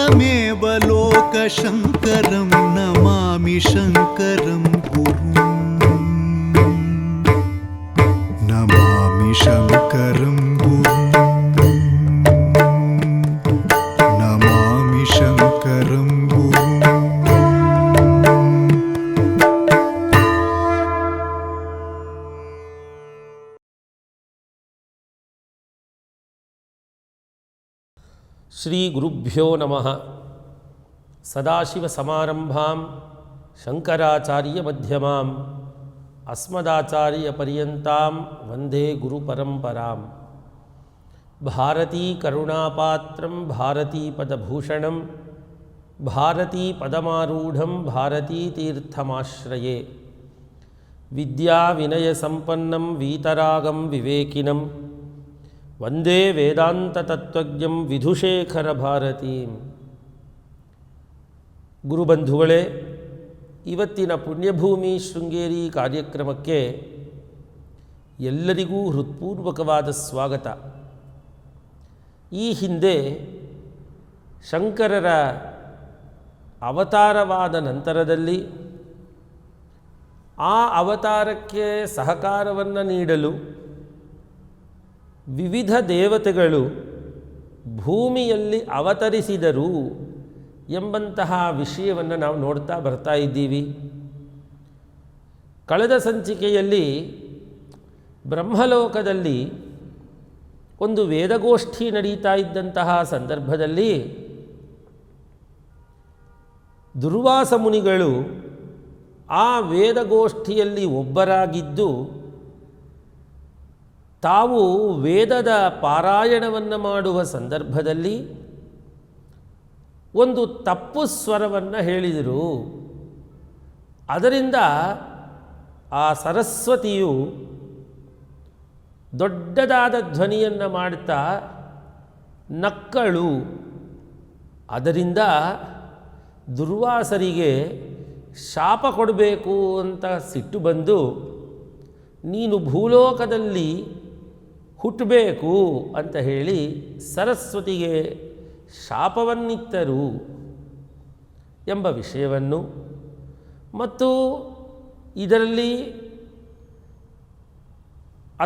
त्वमेव लोकशङ्करं नमामि शङ्करं गुरुं नमामि शङ्करं गुरुं नमामि शङ्करं गुरुं। ಶ್ರೀ ಗುರುಭ್ಯೋ ನಮಃ. ಸದಾಶಿವಸಮಾರಂಭಾಂ ಶಂಕರಾಚಾರ್ಯ ಮಧ್ಯಮಾಂ ಅಸ್ಮದಾಚಾರ್ಯಪರ್ಯಂತಾಂ ವಂದೇ ಗುರುಪರಂಪರಾಂ. ಭಾರತೀ ಕರುಣಾಪಾತ್ರಂ ಭಾರತೀಪದಭೂಷಣಂ ಭಾರತೀಪದಮಾರೂಢಂ ಭಾರತೀತೀರ್ಥಮಾಶ್ರಯೇ. ವಿದ್ಯಾವಿನಯಸಂಪನ್ನಂ ವೀತರಾಗಂ ವಿವೇಕಿನಂ ವಂದೇ ವೇದಾಂತತತ್ವಜ್ಞಂ ವಿಧುಶೇಖರ ಭಾರತೀಂ. ಗುರುಬಂಧುಗಳೇ, ಇವತ್ತಿನ ಪುಣ್ಯಭೂಮಿ ಶೃಂಗೇರಿ ಕಾರ್ಯಕ್ರಮಕ್ಕೆ ಎಲ್ಲರಿಗೂ ಹೃತ್ಪೂರ್ವಕವಾದ ಸ್ವಾಗತ. ಈ ಹಿಂದೆ ಶಂಕರರ ಅವತಾರವಾದ ನಂತರದಲ್ಲಿ ಆ ಅವತಾರಕ್ಕೆ ಸಹಕಾರವನ್ನು ನೀಡಲು ವಿವಿಧ ದೇವತೆಗಳು ಭೂಮಿಯಲ್ಲಿ ಅವತರಿಸಿದರು ಎಂಬಂತಹ ವಿಷಯವನ್ನು ನಾವು ನೋಡ್ತಾ ಬರ್ತಾ ಇದ್ದೀವಿ. ಕಳೆದ ಸಂಚಿಕೆಯಲ್ಲಿ ಬ್ರಹ್ಮಲೋಕದಲ್ಲಿ ಒಂದು ವೇದಗೋಷ್ಠಿ ನಡೀತಾ ಇದ್ದಂತಹ ಸಂದರ್ಭದಲ್ಲಿ ದುರ್ವಾಸ ಮುನಿಗಳು ಆ ವೇದಗೋಷ್ಠಿಯಲ್ಲಿ ಒಬ್ಬರಾಗಿದ್ದು ತಾವು ವೇದದ ಪಾರಾಯಣವನ್ನು ಮಾಡುವ ಸಂದರ್ಭದಲ್ಲಿ ಒಂದು ತಪ್ಪು ಸ್ವರವನ್ನು ಹೇಳಿದರು. ಅದರಿಂದ ಆ ಸರಸ್ವತಿಯು ದೊಡ್ಡದಾದ ಧ್ವನಿಯನ್ನು ಮಾಡುತ್ತಾ ನಕ್ಕಳು. ಅದರಿಂದ ದುರ್ವಾಸರಿಗೆ ಶಾಪ ಕೊಡಬೇಕು ಅಂತ ಸಿಟ್ಟು ಬಂದು, ನೀನು ಭೂಲೋಕದಲ್ಲಿ ಹುಟ್ಟಬೇಕು ಅಂತ ಹೇಳಿ ಸರಸ್ವತಿಗೆ ಶಾಪವನ್ನಿತ್ತರು ಎಂಬ ವಿಷಯವನ್ನು ಮತ್ತು ಇದರಲ್ಲಿ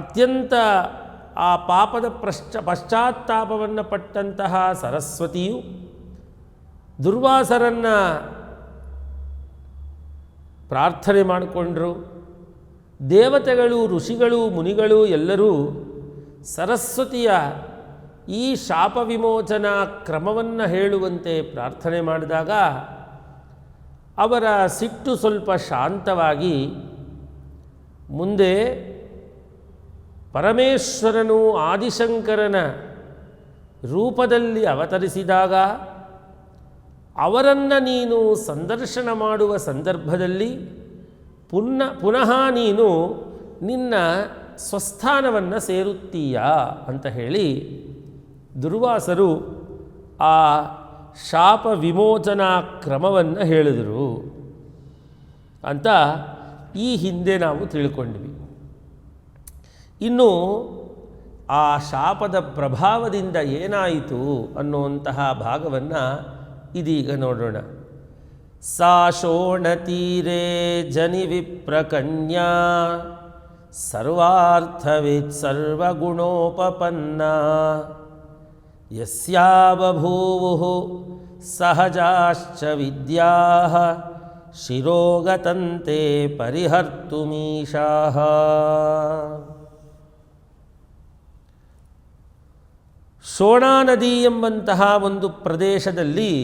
ಅತ್ಯಂತ ಆ ಪಾಪದ ಪಶ್ಚಾತ್ತಾಪವನ್ನು ಪಟ್ಟಂತಹ ಸರಸ್ವತಿಯು ದುರ್ವಾಸರನ್ನು ಪ್ರಾರ್ಥನೆ ಮಾಡಿಕೊಂಡರು. ದೇವತೆಗಳು, ಋಷಿಗಳು, ಮುನಿಗಳು ಎಲ್ಲರೂ ಸರಸ್ವತಿಯ ಈ ಶಾಪ ವಿಮೋಚನಾ ಕ್ರಮವನ್ನು ಹೇಳುವಂತೆ ಪ್ರಾರ್ಥನೆ ಮಾಡಿದಾಗ ಅವರ ಸಿಟ್ಟು ಸ್ವಲ್ಪ ಶಾಂತವಾಗಿ ಮುಂದೆ ಪರಮೇಶ್ವರನು ಆದಿಶಂಕರನ ರೂಪದಲ್ಲಿ ಅವತರಿಸಿದಾಗ ಅವರನ್ನು ನೀನು ಸಂದರ್ಶನ ಮಾಡುವ ಸಂದರ್ಭದಲ್ಲಿ ಪುನಃ ನೀನು ನಿನ್ನ ಸ್ವಸ್ಥಾನವನ್ನು ಸೇರುತ್ತೀಯಾ ಅಂತ ಹೇಳಿ ದುರ್ವಾಸರು ಆ ಶಾಪ ವಿಮೋಚನಾ ಕ್ರಮವನ್ನು ಹೇಳಿದರು ಅಂತ ಈ ಹಿಂದೆ ನಾವು ತಿಳ್ಕೊಂಡ್ವಿ. ಇನ್ನು ಆ ಶಾಪದ ಪ್ರಭಾವದಿಂದ ಏನಾಯಿತು ಅನ್ನುವಂತಹ ಭಾಗವನ್ನು ಇದೀಗ ನೋಡೋಣ. ಸಾ ಶೋಣತೀರೆ ಜನಿ ವಿಪ್ರಕನ್ಯಾ ಸರ್ವಾರ್ಥವಿತ್ ಸರ್ವಗುಣೋಪಪನ್ನಾ ಯಸ್ಯಾ ಬಭೂವುಃ ಸಹಜಾಶ್ಚ ವಿದ್ಯಾಃ ಶಿರೋಗತಂತೆ ಪರಿಹರ್ತುಮೀಶಾಃ. ಶೋಣಾ ನದಿ ಎಂಬಂತಹ ಒಂದು ಪ್ರದೇಶದಲ್ಲಿ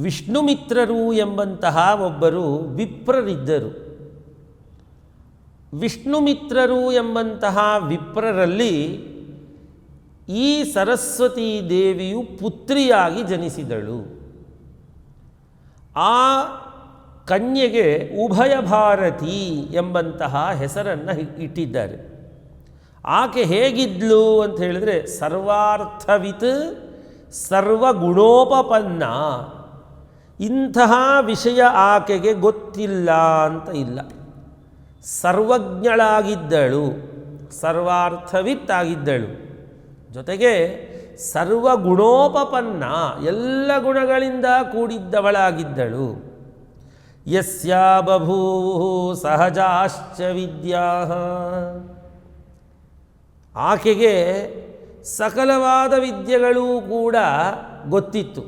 ವಿಷ್ಣುಮಿತ್ರರು ಎಂಬಂತಹ ಒಬ್ಬರು ವಿಪ್ರರಿದ್ದರು. ವಿಷ್ಣುಮಿತ್ರರು ಎಂಬಂತಹ ವಿಪ್ರರಲ್ಲಿ ಈ ಸರಸ್ವತೀ ದೇವಿಯು ಪುತ್ರಿಯಾಗಿ ಜನಿಸಿದಳು. ಆ ಕನ್ಯೆಗೆ ಉಭಯ ಭಾರತಿ ಎಂಬಂತಹ ಹೆಸರನ್ನು ಇಟ್ಟಿದ್ದಾರೆ. ಆಕೆ ಹೇಗಿದ್ಲು ಅಂತ ಹೇಳಿದರೆ ಸರ್ವಾರ್ಥವಿತ್ ಸರ್ವಗುಣೋಪಪನ್ನ. ಇಂತಹ ವಿಷಯ ಆಕೆಗೆ ಗೊತ್ತಿಲ್ಲ ಅಂತ ಇಲ್ಲ. ಸರ್ವಜ್ಞಳಾಗಿದ್ದಳು, ಸರ್ವಾರ್ಥವಿತ್ ಆಗಿದ್ದಳು. ಜೊತೆಗೆ ಸರ್ವಗುಣೋಪಪನ್ನ, ಎಲ್ಲ ಗುಣಗಳಿಂದ ಕೂಡಿದ್ದವಳಾಗಿದ್ದಳು. ಯಸ್ಯಾ ಬಭೂವು ಸಹಜಾಶ್ಚ ವಿದ್ಯಾ, ಆಕೆಗೆ ಸಕಲವಾದ ವಿದ್ಯೆಗಳೂ ಕೂಡ ಗೊತ್ತಿತ್ತು.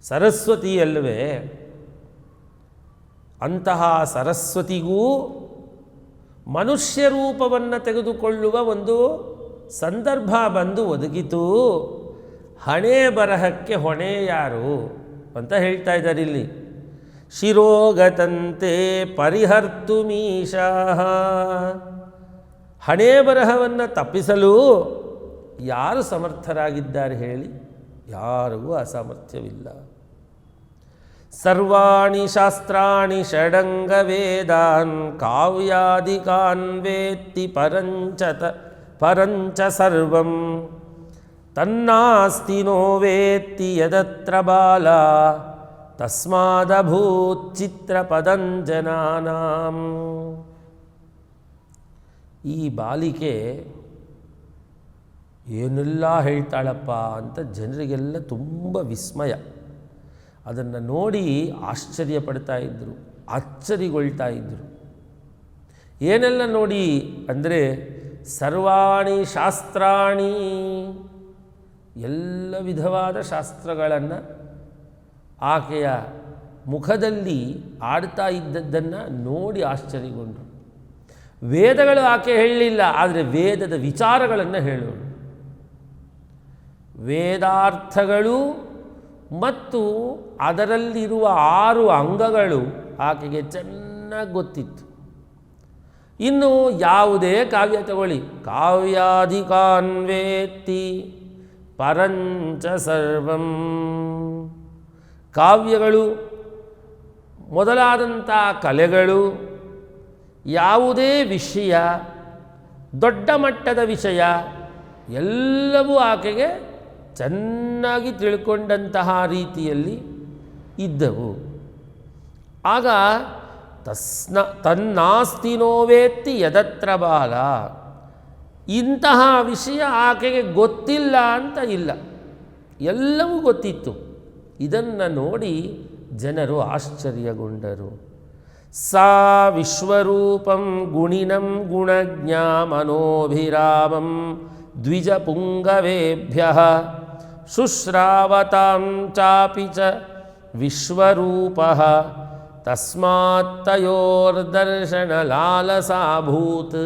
ಸರಸ್ವತಿ ಅಲ್ಲವೇ? ಅಂತಹ ಸರಸ್ವತಿಗೂ ಮನುಷ್ಯ ರೂಪವನ್ನು ತೆಗೆದುಕೊಳ್ಳುವ ಒಂದು ಸಂದರ್ಭ ಬಂದು ಒದಗಿತು. ಹಣೆ ಬರಹಕ್ಕೆ ಹೊಣೆ ಯಾರು ಅಂತ ಹೇಳ್ತಾ ಇದ್ದಾರೆ ಇಲ್ಲಿ. ಶಿರೋಗತಂತೆ ಪರಿಹರ್ತುಮೀಶಾ, ಹಣೆ ಬರಹವನ್ನು ತಪ್ಪಿಸಲು ಯಾರು ಸಮರ್ಥರಾಗಿದ್ದಾರೆ ಹೇಳಿ? ಯಾರಿಗೂ ಅಸಾಮರ್ಥ್ಯವಿಲ್ಲ. ಸರ್ವಾಣಿ ಶಾಸ್ತ್ರಾಣಿ ಷಡಂಗ ವೇದಾನ್ ಕಾವ್ಯಾದಿಕಾನ್ ವೇತ್ತಿ ಪರಂಚ ಸರ್ವಂ ತನ್ನಾಸ್ತಿ ನೋ ವೇತ್ತಿ ಯದತ್ರ ಬಾಲ ತಸ್ಮಾದಭೂತ್ ಚಿತ್ರಪದಂಜನಾನಾಂ. ಈ ಬಾಲಿಕೆ ಏನೆಲ್ಲ ಹೇಳ್ತಾಳಪ್ಪ ಅಂತ ಜನರಿಗೆಲ್ಲ ತುಂಬ ವಿಸ್ಮಯ. ಅದನ್ನು ನೋಡಿ ಆಶ್ಚರ್ಯ ಪಡ್ತಾ ಇದ್ದರು, ಅಚ್ಚರಿಗೊಳ್ತಾ ಇದ್ದರು. ಏನೆಲ್ಲ ನೋಡಿ ಅಂದರೆ ಸರ್ವಾಣಿ ಶಾಸ್ತ್ರಾಣಿ, ಎಲ್ಲ ವಿಧವಾದ ಶಾಸ್ತ್ರಗಳನ್ನು ಆಕೆಯ ಮುಖದಲ್ಲಿ ಆಡ್ತಾ ಇದ್ದದ್ದನ್ನು ನೋಡಿ ಆಶ್ಚರ್ಯಗೊಂಡರು. ವೇದಗಳು ಆಕೆ ಹೇಳಲಿಲ್ಲ, ಆದರೆ ವೇದದ ವಿಚಾರಗಳನ್ನು ಹೇಳೋಳು. ವೇದಾರ್ಥಗಳು ಮತ್ತು ಅದರಲ್ಲಿರುವ 6 ಅಂಗಗಳು ಆಕೆಗೆ ಚೆನ್ನಾಗಿ ಗೊತ್ತಿತ್ತು. ಇನ್ನು ಯಾವುದೇ ಕಾವ್ಯ ತಗೊಳ್ಳಿ, ಕಾವ್ಯಾದಿಕಾನ್ ವೇತ್ತಿ ಪರಂಚ ಸರ್ವಂ, ಕಾವ್ಯಗಳು ಮೊದಲಾದಂಥ ಕಲೆಗಳು, ಯಾವುದೇ ವಿಷಯ, ದೊಡ್ಡ ಮಟ್ಟದ ವಿಷಯ ಎಲ್ಲವೂ ಆಕೆಗೆ ಚೆನ್ನಾಗಿ ತಿಳ್ಕೊಂಡಂತಹ ರೀತಿಯಲ್ಲಿ ಇದ್ದವು. ಆಗ ತನ್ನಾಸ್ತಿ ನೋವೇತ್ತಿ ಯದತ್ರ ಬಾಲ, ಇಂತಹ ವಿಷಯ ಆಕೆಗೆ ಗೊತ್ತಿಲ್ಲ ಅಂತ ಇಲ್ಲ, ಎಲ್ಲವೂ ಗೊತ್ತಿತ್ತು. ಇದನ್ನು ನೋಡಿ ಜನರು ಆಶ್ಚರ್ಯಗೊಂಡರು. ಸಾ ವಿಶ್ವರೂಪಂ ಗುಣಿನಂ ಗುಣಜ್ಞಾ ಮನೋಭಿರಾಮಂ ದ್ವಿಜಪುಂಗವೇಭ್ಯಃ ಶುಶ್ರಾವತಾಂ ಚಾಪಿ ಚ ವಿಶ್ವರೂಪಃ ತಸ್ಮಾತ್ ತಯೋರ್ದರ್ಶನಲಾಲಸಾಭೂತ್.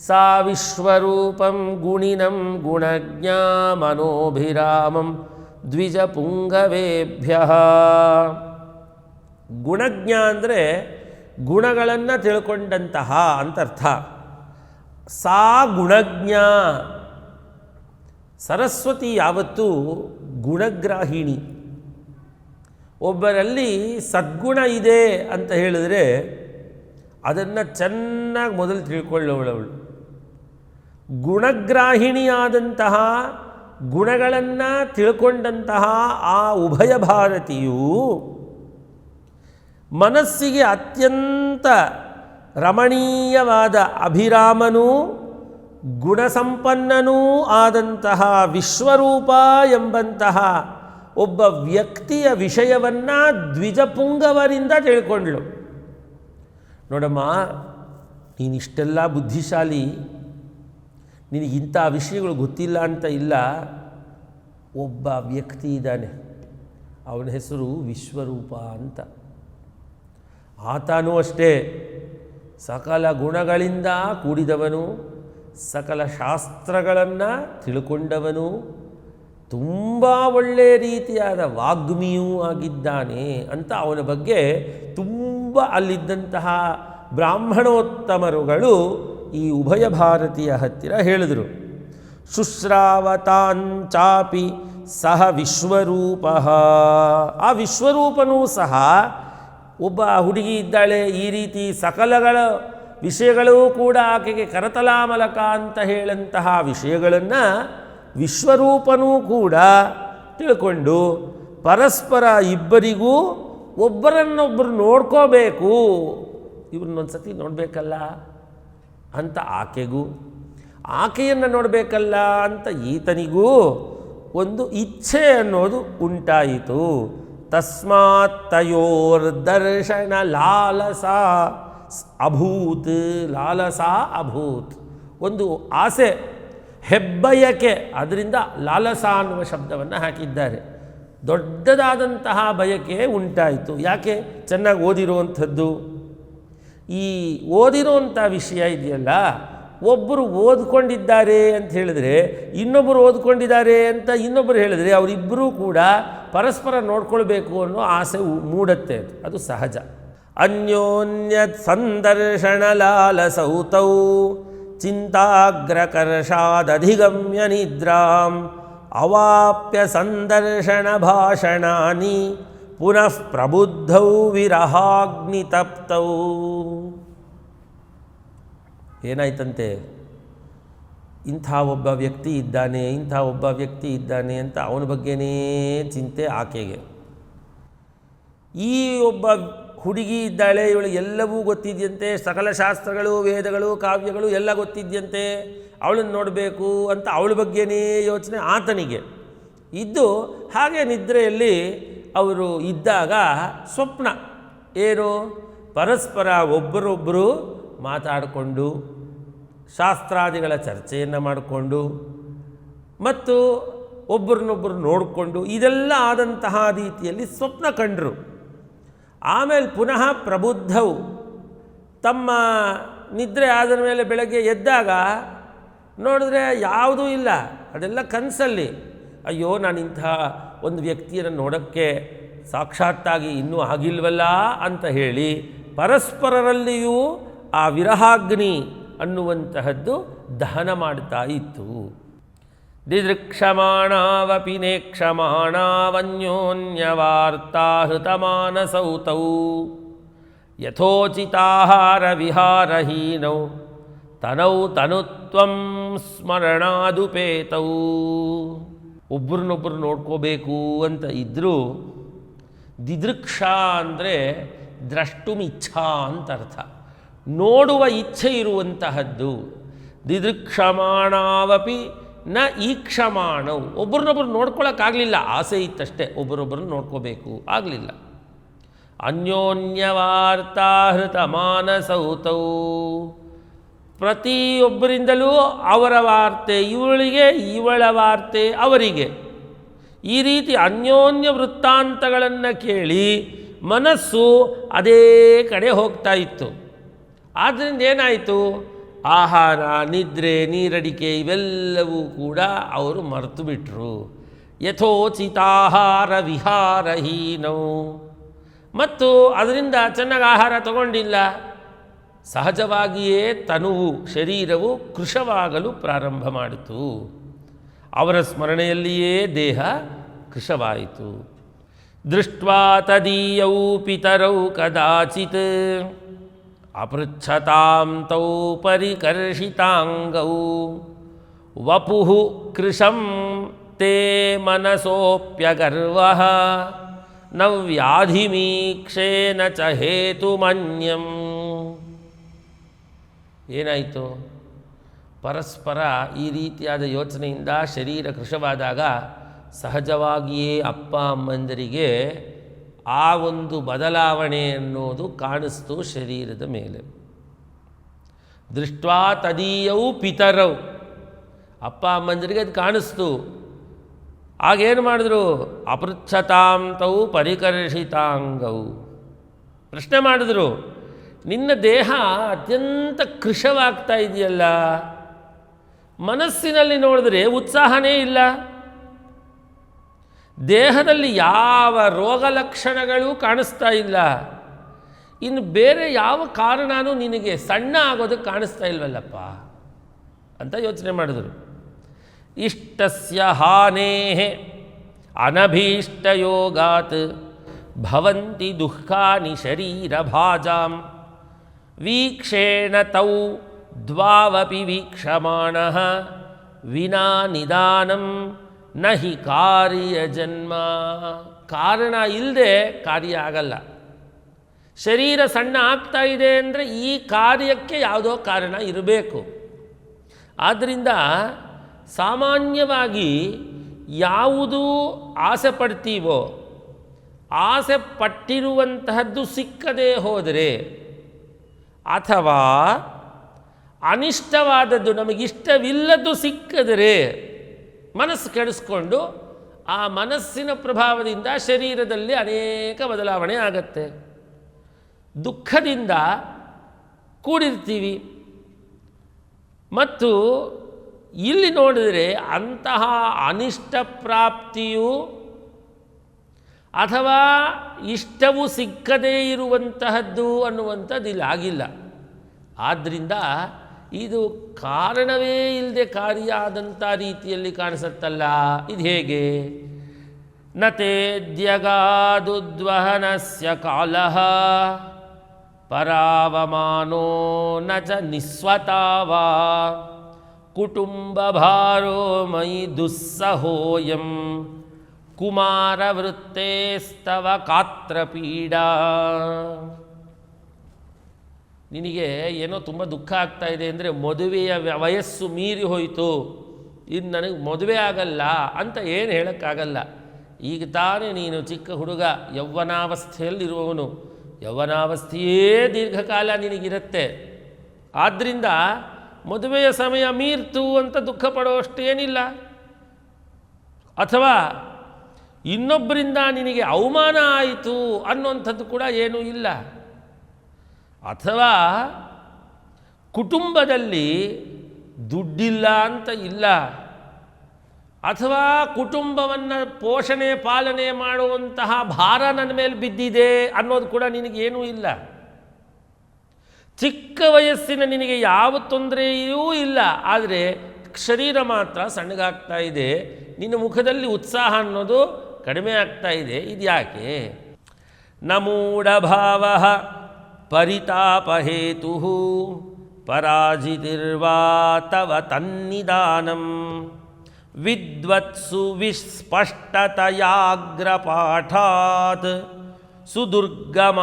ಸಾ ವಿಶ್ವರೂಪಂ ಗುಣಿನಂ ಗುಣಜ್ಞಾ ಮನೋಭಿರಾಮಂ ದ್ವಿಜಪುಂಗವೇಭ್ಯಃ. ಗುಣಜ್ಞ ಅಂದರೆ ಗುಣಗಳನ್ನು ತಿಳ್ಕೊಂಡಂತಹ ಅಂತರ್ಥ. ಸಾ ಗುಣಜ್ಞ, ಸರಸ್ವತಿ ಯಾವತ್ತೂ ಗುಣಗ್ರಾಹಿಣಿ. ಒಬ್ಬರಲ್ಲಿ ಸದ್ಗುಣ ಇದೆ ಅಂತ ಹೇಳಿದ್ರೆ ಅದನ್ನು ಚೆನ್ನಾಗಿ ಮೊದಲು ತಿಳ್ಕೊಳ್ಳೋಳವಳು. ಗುಣಗ್ರಾಹಿಣಿಯಾದಂತಹ ಗುಣಗಳನ್ನು ತಿಳ್ಕೊಂಡಂತಹ ಆ ಉಭಯ ಭಾರತಿಯು ಮನಸ್ಸಿಗೆ ಅತ್ಯಂತ ರಮಣೀಯವಾದ ಅಭಿರಾಮನೂ ಗುಣಸಂಪನ್ನನೂ ಆದಂತಹ ವಿಶ್ವರೂಪ ಎಂಬಂತಹ ಒಬ್ಬ ವ್ಯಕ್ತಿಯ ವಿಷಯವನ್ನು ದ್ವಿಜಪುಂಗವರಿಂದ ತಿಳ್ಕೊಂಡ್ಳು. ನೋಡಮ್ಮ, ನೀನಿಷ್ಟೆಲ್ಲ ಬುದ್ಧಿಶಾಲಿ, ನಿನಗಿಂಥ ವಿಷಯಗಳು ಗೊತ್ತಿಲ್ಲ ಅಂತ ಇಲ್ಲ. ಒಬ್ಬ ವ್ಯಕ್ತಿ ಇದ್ದಾನೆ, ಅವನ ಹೆಸರು ವಿಶ್ವರೂಪ ಅಂತ. ಆತನೂ ಅಷ್ಟೇ ಸಕಲ ಗುಣಗಳಿಂದ ಕೂಡಿದವನು, ಸಕಲ ಶಾಸ್ತ್ರಗಳನ್ನು ತಿಳ್ಕೊಂಡವನು, ತುಂಬ ಒಳ್ಳೆಯ ರೀತಿಯಾದ ವಾಗ್ಮಿಯೂ ಆಗಿದ್ದಾನೆ ಅಂತ ಅವನ ಬಗ್ಗೆ ತುಂಬ ಅಲ್ಲಿದ್ದಂತಹ ಬ್ರಾಹ್ಮಣೋತ್ತಮರುಗಳು ಈ ಉಭಯ ಭಾರತೀಯ ಹತ್ತಿರ ಹೇಳಿದರು. ಶುಶ್ರಾವತಾಂಚಾಪಿ ಸಹ ವಿಶ್ವರೂಪ, ಆ ವಿಶ್ವರೂಪನೂ ಸಹ ಒಬ್ಬ ಹುಡುಗಿ ಇದ್ದಾಳೆ, ಈ ರೀತಿ ಸಕಲಗಳ ವಿಷಯಗಳೂ ಕೂಡ ಆಕೆಗೆ ಕರತಲಾಮಲಕ ಅಂತ ಹೇಳಂತಹ ವಿಷಯಗಳನ್ನು ವಿಶ್ವರೂಪನೂ ಕೂಡ ತಿಳ್ಕೊಂಡು ಪರಸ್ಪರ ಇಬ್ಬರಿಗೂ ಒಬ್ಬರನ್ನೊಬ್ಬರು ನೋಡ್ಕೋಬೇಕು, ಇವ್ರನ್ನೊಂದು ಸತಿ ನೋಡಬೇಕಲ್ಲ ಅಂತ ಆಕೆಗೂ, ಆಕೆಯನ್ನು ನೋಡಬೇಕಲ್ಲ ಅಂತ ಈತನಿಗೂ ಒಂದು ಇಚ್ಛೆ ಅನ್ನೋದು ಉಂಟಾಯಿತು. ತಸ್ಮಾತ್ ತಯೋರ್ದರ್ಶನ ಲಾಲಸಾ ಅಭೂತ್, ಲಾಲಸಾ ಅಭೂತ್, ಒಂದು ಆಸೆ, ಹೆಬ್ಬಯಕೆ, ಅದರಿಂದ ಲಾಲಸಾ ಅನ್ನುವ ಶಬ್ದವನ್ನು ಹಾಕಿದ್ದಾರೆ. ದೊಡ್ಡದಾದಂತಹ ಬಯಕೆ ಉಂಟಾಯಿತು. ಯಾಕೆ? ಚೆನ್ನಾಗಿ ಓದಿರುವಂಥದ್ದು. ಈ ಓದಿರುವಂಥ ವಿಷಯ ಇದೆಯಲ್ಲ, ಒಬ್ಬರು ಓದ್ಕೊಂಡಿದ್ದಾರೆ ಅಂತ ಹೇಳಿದ್ರೆ, ಇನ್ನೊಬ್ಬರು ಓದ್ಕೊಂಡಿದ್ದಾರೆ ಅಂತ ಇನ್ನೊಬ್ಬರು ಹೇಳಿದ್ರೆ, ಅವರಿಬ್ಬರೂ ಕೂಡ ಪರಸ್ಪರ ನೋಡ್ಕೊಳ್ಬೇಕು ಅನ್ನೋ ಆಸೆ ಮೂಡುತ್ತೆ. ಅದು ಸಹಜ. ಅನ್ಯೋನ್ಯ ಸಂದರ್ಶನ ಲಾಲಸೌತೌ ಚಿಂತಾಗ್ರಕರ್ಷಾದಧಿಗಮ್ಯ ನಿದ್ರಾಂ ಅವಾಪ್ಯ ಸಂದರ್ಶನ ಭಾಷಣಾನಿ ಪುನಃ ಪ್ರಬುದ್ಧೌ ವಿರಹಾಗ್ನಿತಪ್ತೌ. ಏನಾಯ್ತಂತೆ? ಇಂಥ ಒಬ್ಬ ವ್ಯಕ್ತಿ ಇದ್ದಾನೆ, ಇಂಥ ಒಬ್ಬ ವ್ಯಕ್ತಿ ಇದ್ದಾನೆ ಅಂತ ಅವನ ಬಗ್ಗೆನೇ ಚಿಂತೆ ಆಕೆಗೆ. ಈ ಒಬ್ಬ ಹುಡುಗಿ ಇದ್ದಾಳೆ, ಇವಳಿಗೆ ಎಲ್ಲವೂ ಗೊತ್ತಿದೆಯಂತೆ, ಸಕಲ ಶಾಸ್ತ್ರಗಳು, ವೇದಗಳು, ಕಾವ್ಯಗಳು ಎಲ್ಲ ಗೊತ್ತಿದೆಯಂತೆ, ಅವಳನ್ನು ನೋಡಬೇಕು ಅಂತ ಅವಳ ಬಗ್ಗೆನೇ ಯೋಚನೆ ಆತನಿಗೆ ಇದ್ದು. ಹಾಗೆ ನಿದ್ರೆಯಲ್ಲಿ ಅವರು ಇದ್ದಾಗ ಸ್ವಪ್ನ ಏನು? ಪರಸ್ಪರ ಒಬ್ಬರೊಬ್ಬರು ಮಾತಾಡಿಕೊಂಡು ಶಾಸ್ತ್ರಾದಿಗಳ ಚರ್ಚೆಯನ್ನು ಮಾಡಿಕೊಂಡು ಮತ್ತು ಒಬ್ಬರನ್ನೊಬ್ಬರು ನೋಡಿಕೊಂಡು ಇದೆಲ್ಲ ಆದಂತಹ ರೀತಿಯಲ್ಲಿ ಸ್ವಪ್ನ ಕಂಡರು. ಆಮೇಲೆ ಪುನಃ ಪ್ರಬುದ್ಧವು, ತಮ್ಮ ನಿದ್ರೆ ಆದ ಮೇಲೆ ಬೆಳಗ್ಗೆ ಎದ್ದಾಗ ನೋಡಿದ್ರೆ ಯಾವುದೂ ಇಲ್ಲ, ಅದೆಲ್ಲ ಕನಸಲ್ಲಿ. ಅಯ್ಯೋ, ನಾನು ಇಂಥ ಒಂದು ವ್ಯಕ್ತಿಯನ್ನು ನೋಡೋಕ್ಕೆ ಸಾಕ್ಷಾತ್ತಾಗಿ ಇನ್ನೂ ಆಗಿಲ್ವಲ್ಲ ಅಂತ ಹೇಳಿ ಪರಸ್ಪರರಲ್ಲಿಯೂ ಆ ವಿರಹಾಗ್ನಿ ಅನ್ನುವಂತಹದ್ದು ದಹನ ಮಾಡ್ತಾ ಇತ್ತು. ದಿದೃಕ್ಷಮಾಣಾವಪಿ ನೇಕ್ಷಮಾಣಾವನ್ಯೋನ್ಯವಾರ್ತಾ ಹೃತಮಾನಸೌತೌ ಯಥೋಚಿತಾಹಾರ ವಿಹಾರಹೀನೌ ತನೌ ತನುತ್ವಂ ಸ್ಮರಣಾದುಪೇತೌ. ಒಬ್ಬರನ್ನೊಬ್ಬರು ನೋಡ್ಕೋಬೇಕು ಅಂತ ಇದ್ದರೂ ದಿದೃಕ್ಷ ಅಂದರೆ ದ್ರಷ್ಟುಮಿಚ್ಛಾ ಅಂತ ಅರ್ಥ, ನೋಡುವ ಇಚ್ಛೆ ಇರುವಂತಹದ್ದು. ದಿದೃಕ್ಷಮಾಣಾವಪಿ ನ ಈಕ್ಷಮಾಣವು, ಒಬ್ಬರನ್ನೊಬ್ಬರು ನೋಡ್ಕೊಳ್ಳೋಕ್ಕಾಗಲಿಲ್ಲ, ಆಸೆ ಇತ್ತಷ್ಟೇ, ಒಬ್ಬರೊಬ್ಬರನ್ನು ನೋಡ್ಕೋಬೇಕು, ಆಗಲಿಲ್ಲ. ಅನ್ಯೋನ್ಯವಾರ್ತಾಹೃತ ಮಾನಸೌತೌ, ಪ್ರತಿಯೊಬ್ಬರಿಂದಲೂ ಅವರ ವಾರ್ತೆ ಇವಳಿಗೆ, ಇವಳ ವಾರ್ತೆ ಅವರಿಗೆ, ಈ ರೀತಿ ಅನ್ಯೋನ್ಯ ವೃತ್ತಾಂತಗಳನ್ನು ಕೇಳಿ ಮನಸ್ಸು ಅದೇ ಕಡೆ ಹೋಗ್ತಾ ಇತ್ತು. ಆದ್ದರಿಂದ ಏನಾಯಿತು? ಆಹಾರ, ನಿದ್ರೆ, ನೀರಡಿಕೆ ಇವೆಲ್ಲವೂ ಕೂಡ ಅವರು ಮರೆತು ಬಿಟ್ಟರು. ಯಥೋಚಿತಾಹಾರ ವಿಹಾರಹೀನೌ, ಮತ್ತು ಅದರಿಂದ ಚೆನ್ನಾಗಿ ಆಹಾರ ತಗೊಂಡಿಲ್ಲ. ಸಹಜವಾಗಿಯೇ ತನುವು, ಶರೀರವು ಕೃಶವಾಗಲು ಪ್ರಾರಂಭ ಮಾಡಿತು. ಅವರ ಸ್ಮರಣೆಯಲ್ಲಿಯೇ ದೇಹ ಕೃಶವಾಯಿತು. ದೃಷ್ಟ್ವಾ ತದೀಯೌ ಪಿತರೌ ಕದಾಚಿತ್ ಅಪೃಚ್ಛತಾಂ ತೌ ಪರಿಕರ್ಷಿತಾಂಗೌ ವಪುಃ ಕೃಶಂ ತೇ ಮನಸೋಪ್ಯಗರ್ವಃ ನ ವ್ಯಾಧಿಮೀಕ್ಷೇನ ಚ ಹೇತುಮನ್ಯಂ. ಏನಾಯಿತು? ಪರಸ್ಪರ ಈ ರೀತಿಯಾದ ಯೋಚನೆಯಿಂದ ಶರೀರ ಕೃಶವಾದಾಗ ಸಹಜವಾಗಿಯೇ ಅಪ್ಪ ಅಮ್ಮಂದರಿಗೆ ಆ ಒಂದು ಬದಲಾವಣೆ ಅನ್ನೋದು ಕಾಣಿಸ್ತು ಶರೀರದ ಮೇಲೆ. ದೃಷ್ಟ್ವಾ ತದೀಯೌ ಪಿತರೌ, ಅಪ್ಪ ಅಮ್ಮಂದರಿಗೆ ಅದು ಕಾಣಿಸ್ತು. ಆಗೇನು ಮಾಡಿದ್ರು? ಅಪೃಚ್ಛತಾಂ ತೌ ಪರಿಕರ್ಷಿತಾಂಗೌ, ಪ್ರಶ್ನೆ ಮಾಡಿದ್ರು, ನಿನ್ನ ದೇಹ ಅತ್ಯಂತ ಕೃಶವಾಗ್ತಾ ಇದೆಯಲ್ಲ, ಮನಸ್ಸಿನಲ್ಲಿ ನೋಡಿದ್ರೆ ಉತ್ಸಾಹನೇ ಇಲ್ಲ, ದೇಹದಲ್ಲಿ ಯಾವ ರೋಗ ಲಕ್ಷಣಗಳೂ ಕಾಣಿಸ್ತಾ ಇಲ್ಲ, ಇನ್ನು ಬೇರೆ ಯಾವ ಕಾರಣನೂ ನಿನಗೆ ಸಣ್ಣ ಆಗೋದಕ್ಕೆ ಕಾಣಿಸ್ತಾ ಇಲ್ವಲ್ಲಪ್ಪ ಅಂತ ಯೋಚನೆ ಮಾಡಿದ್ರು. ಇಷ್ಟಸ್ಯ ಹಾನೇಃ ಅನಭೀಷ್ಟಯೋಗಾತ್ ಭವಂತಿ ದುಃಖಾನಿ ಶರೀರಭಾಜಾಂ ವೀಕ್ಷೇಣ ತೌ ದ್ವಾವಪಿ ವೀಕ್ಷಮಾಣಃ ವಿನಾ ನಿದಾನಂ ನಹಿ ಕಾರ್ಯ ಜನ್ಮ. ಕಾರಣ ಇಲ್ಲದೆ ಕಾರ್ಯ ಆಗಲ್ಲ. ಶರೀರ ಸಣ್ಣ ಆಗ್ತಾ ಇದೆ ಅಂದರೆ ಈ ಕಾರ್ಯಕ್ಕೆ ಯಾವುದೋ ಕಾರಣ ಇರಬೇಕು. ಆದ್ದರಿಂದ ಸಾಮಾನ್ಯವಾಗಿ ಯಾವುದು ಆಸೆ ಪಡ್ತೀವೋ ಆಸೆ ಪಟ್ಟಿರುವಂತಹದ್ದು ಸಿಕ್ಕದೇ ಹೋದರೆ ಅಥವಾ ಅನಿಷ್ಟವಾದದ್ದು ನಮಗಿಷ್ಟವಿಲ್ಲದ್ದು ಸಿಕ್ಕಿದರೆ ಮನಸ್ಸು ಕೆಡಿಸ್ಕೊಂಡು ಆ ಮನಸ್ಸಿನ ಪ್ರಭಾವದಿಂದ ಶರೀರದಲ್ಲಿ ಅನೇಕ ಬದಲಾವಣೆ ಆಗತ್ತೆ. ದುಃಖದಿಂದ ಕೂಡಿರ್ತೀವಿ. ಮತ್ತು ಇಲ್ಲಿ ನೋಡಿದರೆ ಅಂತಹ ಅನಿಷ್ಟ ಪ್ರಾಪ್ತಿಯು ಅಥವಾ ಇಷ್ಟವು ಸಿಕ್ಕದೇ ಇರುವಂತಹದ್ದು ಅನ್ನುವಂಥದ್ದು ಇಲ್ಲಿ ಆಗಿಲ್ಲ. ಆದ್ದರಿಂದ ಇದು ಕಾರಣವೇ ಇಲ್ಲದೆ ಕಾರ್ಯ ಆದಂಥ ರೀತಿಯಲ್ಲಿ ಕಾಣಿಸುತ್ತಲ್ಲ. ಇದು ಹೇಗೆ? ನತೇದ್ಯಗಾದುದ್ವಹನಸ್ಯ ಕಾಲಃ ಪರಾವಮಾನೋ ನ ಚ ನಿಸ್ವತಾವಾ ಕುಟುಂಬಭಾರೋ ಮಯಿ ದುಸ್ಸಹೋಯಂ ಕುಮಾರವೃತ್ತೇಸ್ತವ ಕಾತ್ರಪೀಡಾ. ನಿನಗೆ ಏನೋ ತುಂಬ ದುಃಖ ಆಗ್ತಾ ಇದೆ ಅಂದರೆ ಮದುವೆಯ ವಯಸ್ಸು ಮೀರಿ ಹೋಯಿತು, ಇನ್ನು ನನಗೆ ಮದುವೆ ಆಗಲ್ಲ ಅಂತ ಏನು ಹೇಳೋಕ್ಕಾಗಲ್ಲ. ಈಗ ತಾನೇ ನೀನು ಚಿಕ್ಕ ಹುಡುಗ, ಯೌವನಾವಸ್ಥೆಯಲ್ಲಿರುವವನು. ಯೌವನಾವಸ್ಥೆಯೇ ದೀರ್ಘಕಾಲ ನಿನಗಿರುತ್ತೆ. ಆದ್ದರಿಂದ ಮದುವೆಯ ಸಮಯ ಮೀರ್ತು ಅಂತ ದುಃಖ ಪಡೋಷ್ಟೇನಿಲ್ಲ. ಅಥವಾ ಇನ್ನೊಬ್ಬರಿಂದ ನಿನಗೆ ಅವಮಾನ ಆಯಿತು ಅನ್ನುವಂಥದ್ದು ಕೂಡ ಏನೂ ಇಲ್ಲ. ಅಥವಾ ಕುಟುಂಬದಲ್ಲಿ ದುಡ್ಡಿಲ್ಲ ಅಂತ ಇಲ್ಲ. ಅಥವಾ ಕುಟುಂಬವನ್ನು ಪೋಷಣೆ ಪಾಲನೆ ಮಾಡುವಂತಹ ಭಾರ ನನ್ನ ಮೇಲೆ ಬಿದ್ದಿದೆ ಅನ್ನೋದು ಕೂಡ ನಿನಗೇನೂ ಇಲ್ಲ. ಚಿಕ್ಕ ವಯಸ್ಸಿನ ನಿನಗೆ ಯಾವ ತೊಂದರೆಯೂ ಇಲ್ಲ. ಆದರೆ ಶರೀರ ಮಾತ್ರ ಸಣ್ಣಗಾಗ್ತಾ ಇದೆ, ನಿನ್ನ ಮುಖದಲ್ಲಿ ಉತ್ಸಾಹ ಅನ್ನೋದು ಕಡಿಮೆ ಆಗ್ತಾ ಇದೆ. ಇದು ಯಾಕೆ? ನಮೂಢಭಾವ ಪರಿತಾಪಹೇತು ಪರಾಜಿತಿರ್ವಾ ತವ ತನ್ನಿದಾನಂ ವಿದ್ವತ್ಸು ವಿಸ್ಪಷ್ಟತಯಾಗ್ರಪಾಠಾತ್ ಸುದುರ್ಗಮಾರ್ಥಾದಪಿ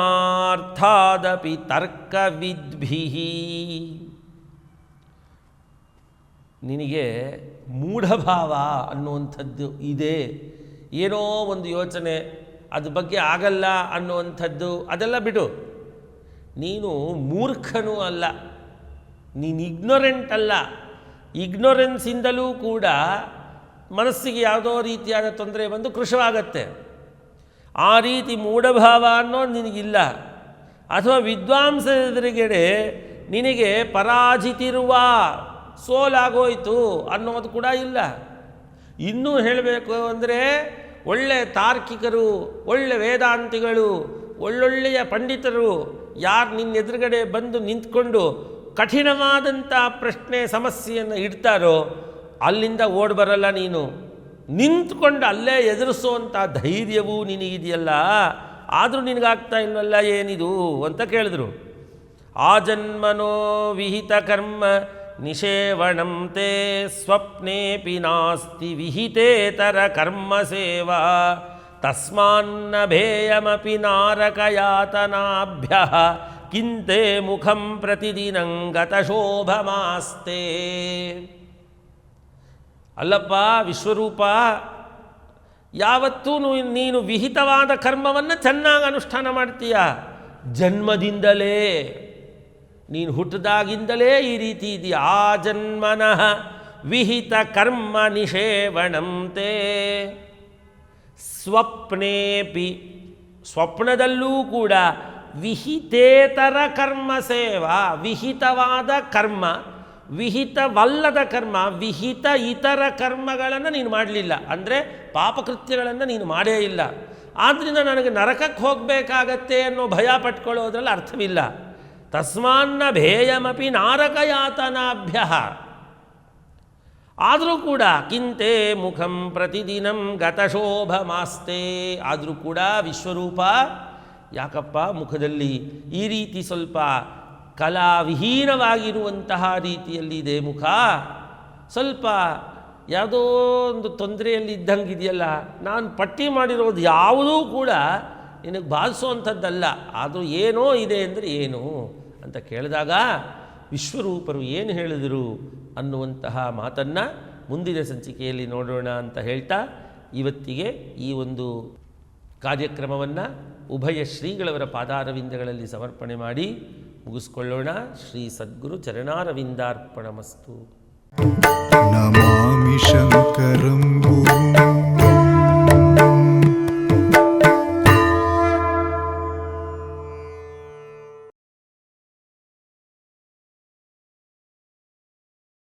ತರ್ಕವಿದ್ಭಿಃ. ನಿನಗೆ ಮೂಢಭಾವ ಅನ್ನುವಂಥದ್ದು ಇದೆ. ಏನೋ ಒಂದು ಯೋಚನೆ, ಅದ್ರ ಬಗ್ಗೆ ಆಗಲ್ಲ ಅನ್ನುವಂಥದ್ದು, ಅದೆಲ್ಲ ಬಿಡು. ನೀನು ಮೂರ್ಖನೂ ಅಲ್ಲ, ನೀನು ಇಗ್ನೊರೆಂಟ್ ಅಲ್ಲ. ಇಗ್ನೊರೆನ್ಸಿಂದಲೂ ಕೂಡ ಮನಸ್ಸಿಗೆ ಯಾವುದೋ ರೀತಿಯಾದ ತೊಂದರೆ ಬಂದು ಕೃಶವಾಗತ್ತೆ. ಆ ರೀತಿ ಮೂಢಭಾವ ಅನ್ನೋದು ನಿನಗಿಲ್ಲ. ಅಥವಾ ವಿದ್ವಾಂಸ ಎದುರುಗಡೆ ನಿನಗೆ ಪರಾಜಿತಿರುವ ಸೋಲಾಗೋಯ್ತು ಅನ್ನೋದು ಕೂಡ ಇಲ್ಲ. ಇನ್ನೂ ಹೇಳಬೇಕು ಅಂದರೆ ಒಳ್ಳೆ ತಾರ್ಕಿಕರು, ಒಳ್ಳೆ ವೇದಾಂತಿಗಳು, ಒಳ್ಳೊಳ್ಳೆಯ ಪಂಡಿತರು ಯಾರು ನಿನ್ನ ಎದುರುಗಡೆ ಬಂದು ನಿಂತ್ಕೊಂಡು ಕಠಿಣವಾದಂಥ ಪ್ರಶ್ನೆ ಸಮಸ್ಯೆಯನ್ನು ಇಡ್ತಾರೋ ಅಲ್ಲಿಂದ ಓಡಿ ಬರಲ್ಲ. ನೀನು ನಿಂತ್ಕೊಂಡು ಅಲ್ಲೇ ಎದುರಿಸೋವಂಥ ಧೈರ್ಯವೂ ನಿನಗಿದೆಯಲ್ಲ. ಆದರೂ ನಿನಗಾಗ್ತಾ ಇಲ್ವಲ್ಲ, ಏನಿದು ಅಂತ ಕೇಳಿದ್ರು. ಆಜನ್ಮನೋ ವಿಹಿತ ಕರ್ಮ ನಿಷೇವಣಂ ತೇ ಸ್ವಪ್ನೇಪಿ ನಾಸ್ತಿ ವಿಹಿತೇತರ ಕರ್ಮ ಸೇವಾ ತಸ್ಮಾನ್ನ ಭೇಯಮಪಿ ನಾರಕಯಾತನಾಭ್ಯಃ ಕಿಂತೆ ಮುಖಂ ಪ್ರತಿದಿನಂ ಗತಶೋಭಮಾಸ್ತೆ. ಅಲ್ಲಪ್ಪ ವಿಶ್ವರೂಪ, ಯಾವತ್ತೂ ನೀನು ವಿಹಿತವಾದ ಕರ್ಮವನ್ನು ಚೆನ್ನಾಗಿ ಅನುಷ್ಠಾನ ಮಾಡ್ತೀಯ. ಜನ್ಮದಿಂದಲೇ, ನೀನು ಹುಟ್ಟಿದಾಗಿಂದಲೇ ಈ ರೀತಿ ಇದೆಯಾ. ಆ ಜನ್ಮನಃ ವಿಹಿತ ಕರ್ಮ ನಿಷೇವಣಂತೆ ಸ್ವಪ್ನೇಪಿ, ಸ್ವಪ್ನದಲ್ಲೂ ಕೂಡ ವಿಹಿತೇತರ ಕರ್ಮ ಸೇವಾ, ವಿಹಿತವಾದ ಕರ್ಮ, ವಿಹಿತವಲ್ಲದ ಕರ್ಮ, ವಿಹಿತ ಇತರ ಕರ್ಮಗಳನ್ನು ನೀನು ಮಾಡಲಿಲ್ಲ. ಅಂದರೆ ಪಾಪಕೃತ್ಯಗಳನ್ನು ನೀನು ಮಾಡೇ ಇಲ್ಲ. ಆದ್ದರಿಂದ ನನಗೆ ನರಕಕ್ಕೆ ಹೋಗಬೇಕಾಗತ್ತೆ ಅನ್ನೋ ಭಯ ಪಟ್ಕೊಳ್ಳೋದ್ರಲ್ಲಿ ಅರ್ಥವಿಲ್ಲ. ತಸ್ಮಾನ್ನ ಭೇಯಮಪಿ ನಾರಕಯಾತನಾಭ್ಯ. ಆದರೂ ಕೂಡ ಕಿಂತೆ ಮುಖಂ ಪ್ರತಿದಿನಂ ಗತಶೋಭಮಾಸ್ತೆ. ಆದರೂ ಕೂಡ ವಿಶ್ವರೂಪ, ಯಾಕಪ್ಪ ಮುಖದಲ್ಲಿ ಈ ರೀತಿ ಸ್ವಲ್ಪ ಕಲಾವಿಹೀನವಾಗಿರುವಂತಹ ರೀತಿಯಲ್ಲಿದೆ ಮುಖ, ಸ್ವಲ್ಪ ಯಾವುದೋ ಒಂದು ತೊಂದರೆಯಲ್ಲಿ ಇದ್ದಂಗಿದೆಯಲ್ಲ. ನಾನು ಪಟ್ಟಿ ಮಾಡಿರೋದು ಯಾವುದೂ ಕೂಡ ನಿನಗೆ ಬಾಧಿಸುವಂಥದ್ದಲ್ಲ. ಆದರೂ ಏನೋ ಇದೆ ಅಂದರೆ ಏನು ಅಂತ ಕೇಳಿದಾಗ ವಿಶ್ವರೂಪರು ಏನು ಹೇಳಿದರು? ಅನ್ನುವಂತಹ ಮಾತನ್ನು ಮುಂದಿನ ಸಂಚಿಕೆಯಲ್ಲಿ ನೋಡೋಣ ಅಂತ ಹೇಳ್ತಾ ಇವತ್ತಿಗೆ ಈ ಒಂದು ಕಾರ್ಯಕ್ರಮವನ್ನು ಉಭಯ ಶ್ರೀಗಳವರ ಪಾದಾರವಿಂದಗಳಲ್ಲಿ ಸಮರ್ಪಣೆ ಮಾಡಿ ಮುಗಿಸ್ಕೊಳ್ಳೋಣ. ಶ್ರೀ ಸದ್ಗುರು ಚರಣಾರವಿಂದಾರ್ಪಣಮಸ್ತು.